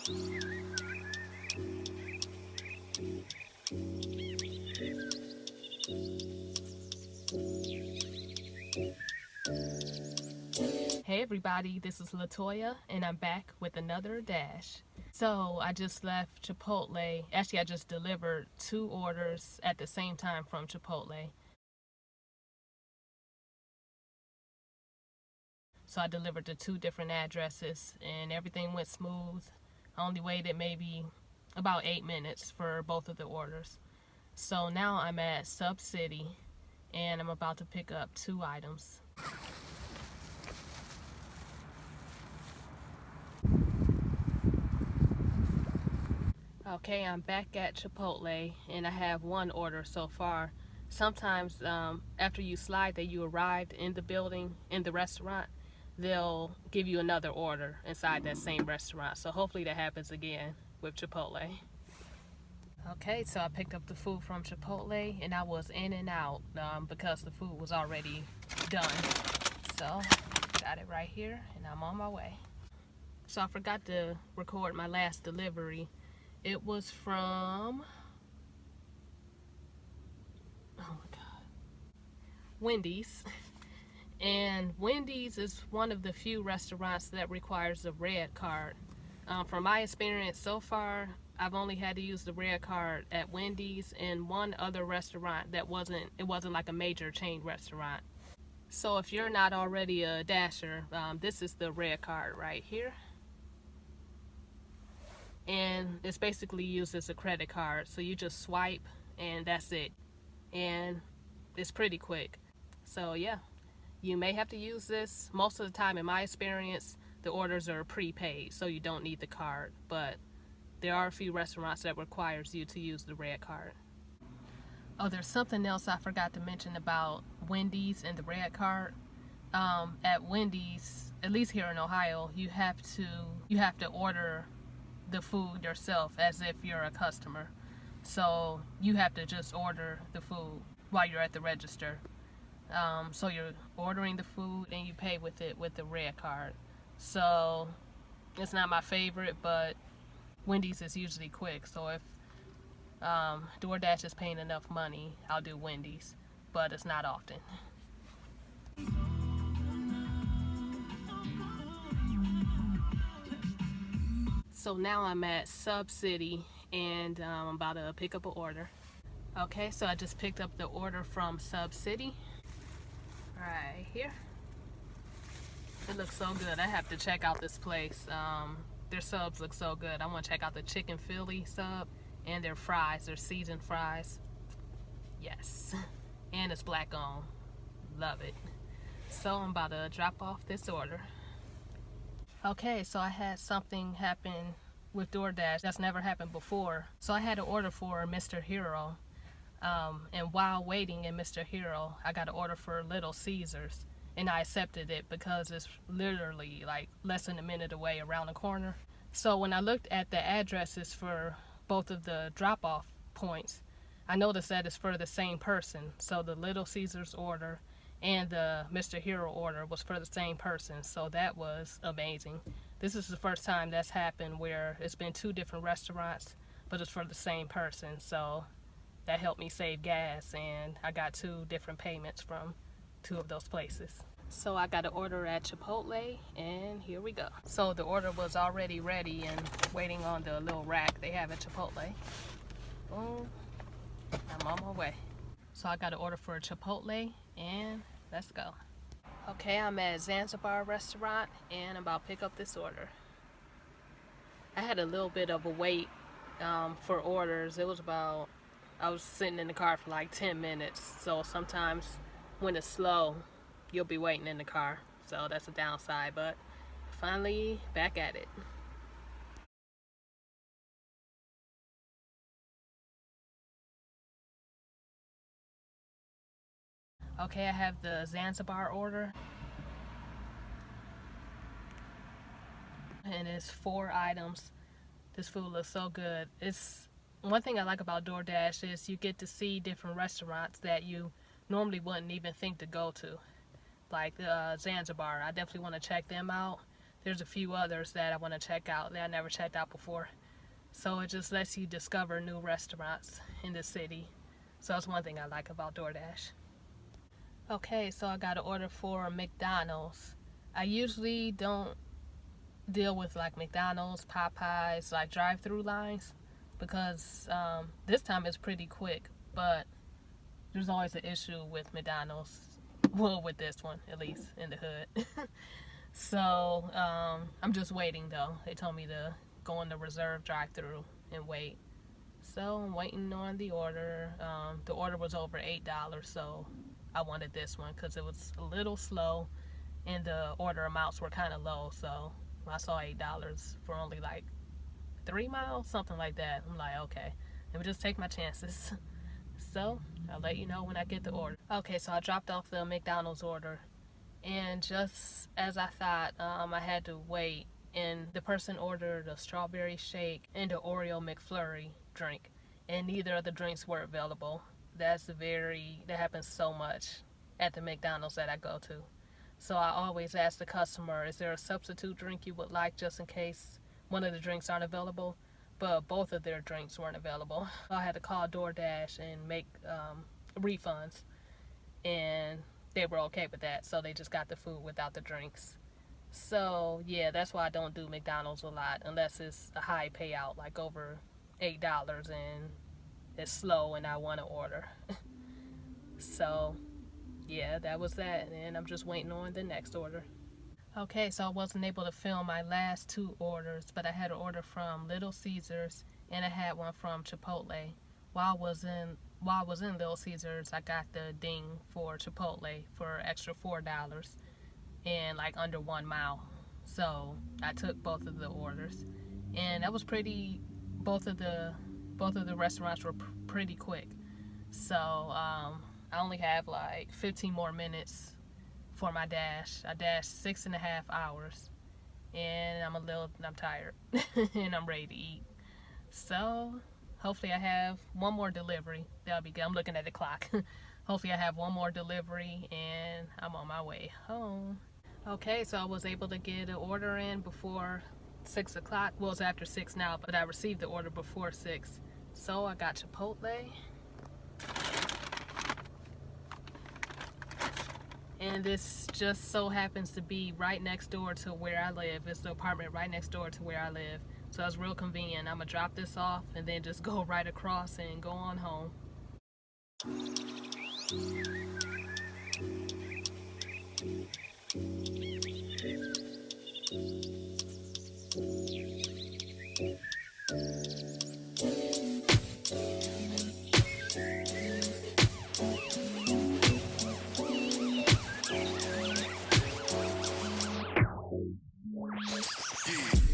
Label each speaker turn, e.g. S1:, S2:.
S1: Hey everybody, this is Latoya and I'm back with another dash. So I just left Chipotle. Actually, I just delivered 2 orders at the same time from Chipotle. So I delivered to 2 different addresses and everything went smooth. I only waited maybe about 8 minutes for both of the orders. So now I'm at Sub City and I'm about to pick up 2 items. Okay, I'm back at Chipotle and I have 1 order so far. Sometimes after you slide that you arrived in the building, in the restaurant, they'll give you another order inside that same restaurant. So hopefully that happens again with Chipotle. Okay, so I picked up the food from Chipotle and I was in and out because the food was already done. So got it right here and I'm on my way. So I forgot to record my last delivery. It was from, oh my God, Wendy's. And Wendy's is one of the few restaurants that requires a red card. From my experience so far, I've only had to use the red card at Wendy's and one other restaurant that wasn't like a major chain restaurant. So if you're not already a dasher, this is the red card right here. And it's basically used as a credit card, so you just swipe and that's it, and it's pretty quick. So yeah, you may have to use this. Most of the time in my experience the orders are prepaid, so you don't need the card, but there are a few restaurants that requires you to use the red card. Oh, there's something else I forgot to mention about Wendy's and the red card. At Wendy's, at least here in Ohio, you have to order the food yourself as if you're a customer. So you have to just order the food while you're at the register. So you're ordering the food and you pay with it with the red card. So it's not my favorite, but Wendy's is usually quick. So if DoorDash is paying enough money, I'll do Wendy's, but it's not often. So now I'm at Sub City and I'm about to pick up an order. Okay, so I just picked up the order from Sub City right here. It looks so good. I have to check out this place. Their subs look so good. I want to check out the chicken Philly sub and their fries, their seasoned fries. Yes, and it's black owned. Love it. So I'm about to drop off this order. Okay, so I had something happen with DoorDash that's never happened before. So I had an order for Mr. Hero. And while waiting in Mr. Hero, I got an order for Little Caesars. And I accepted it because it's literally like less than a minute away around the corner. So when I looked at the addresses for both of the drop-off points, I noticed that it's for the same person. So the Little Caesars order and the Mr. Hero order was for the same person, so that was amazing. This is the first time that's happened where it's been 2 different restaurants, but it's for the same person, so that helped me save gas, and I got 2 different payments from 2 of those places. So I got an order at Chipotle, and here we go. So the order was already ready and waiting on the little rack they have at Chipotle. Boom, I'm on my way. So I got an order for a Chipotle, and let's go. Okay, I'm at Zanzibar restaurant and I'm about to pick up this order. I had a little bit of a wait for orders. It was about, I was sitting in the car for like 10 minutes. So sometimes when it's slow, you'll be waiting in the car. So that's a downside, but finally back at it. Okay, I have the Zanzibar order. And it's 4 items. This food looks so good. It's one thing I like about DoorDash is you get to see different restaurants that you normally wouldn't even think to go to. Like Zanzibar, I definitely want to check them out. there's a few others that I want to check out that I never checked out before. So it just lets you discover new restaurants in the city. So that's one thing I like about DoorDash. Okay, so I got an order for McDonald's. I usually don't deal with like McDonald's, Popeyes, like drive-through lines, because this time it's pretty quick, but there's always an issue with McDonald's. Well, with this one, at least in the hood. So I'm just waiting though. They told me to go in the reserve drive-through and wait. So I'm waiting on the order. The order was over $8, so I wanted this one because it was a little slow and the order amounts were kind of low. So I saw $8 for only like 3 miles, something like that. I'm like, okay, let me just take my chances. So I'll let you know when I get the order. Okay, so I dropped off the McDonald's order, and just as I thought, I had to wait, and the person ordered a strawberry shake and an Oreo McFlurry drink, and neither of the drinks were available. That happens so much at the McDonald's that I go to. So I always ask the customer, is there a substitute drink you would like just in case one of the drinks aren't available? But both of their drinks weren't available. I had to call DoorDash and make refunds, and they were okay with that, so they just got the food without the drinks. So yeah, that's why I don't do McDonald's a lot unless it's a high payout, like over $8, and it's slow and I want to order. So yeah, that was that, and I'm just waiting on the next order. Okay, so I wasn't able to film my last 2 orders, but I had an order from Little Caesars and I had one from Chipotle. While I was in Little Caesars, I got the ding for Chipotle for extra $4 and like under 1 mile. So I took both of the orders, and that was both of the restaurants were pretty quick. So I only have like 15 more minutes for my dash. I dashed 6.5 hours, and I'm tired and I'm ready to eat. So hopefully I have one more delivery. That'll be good. I'm looking at the clock. Hopefully I have one more delivery and I'm on my way home. Okay, so I was able to get an order in before 6 o'clock. Well, it's after 6 now, but I received the order before 6. So I got Chipotle. And this just so happens to be right next door to where I live. It's the apartment right next door to where I live. So it's real convenient. I'm gonna drop this off and then just go right across and go on home. Yeah.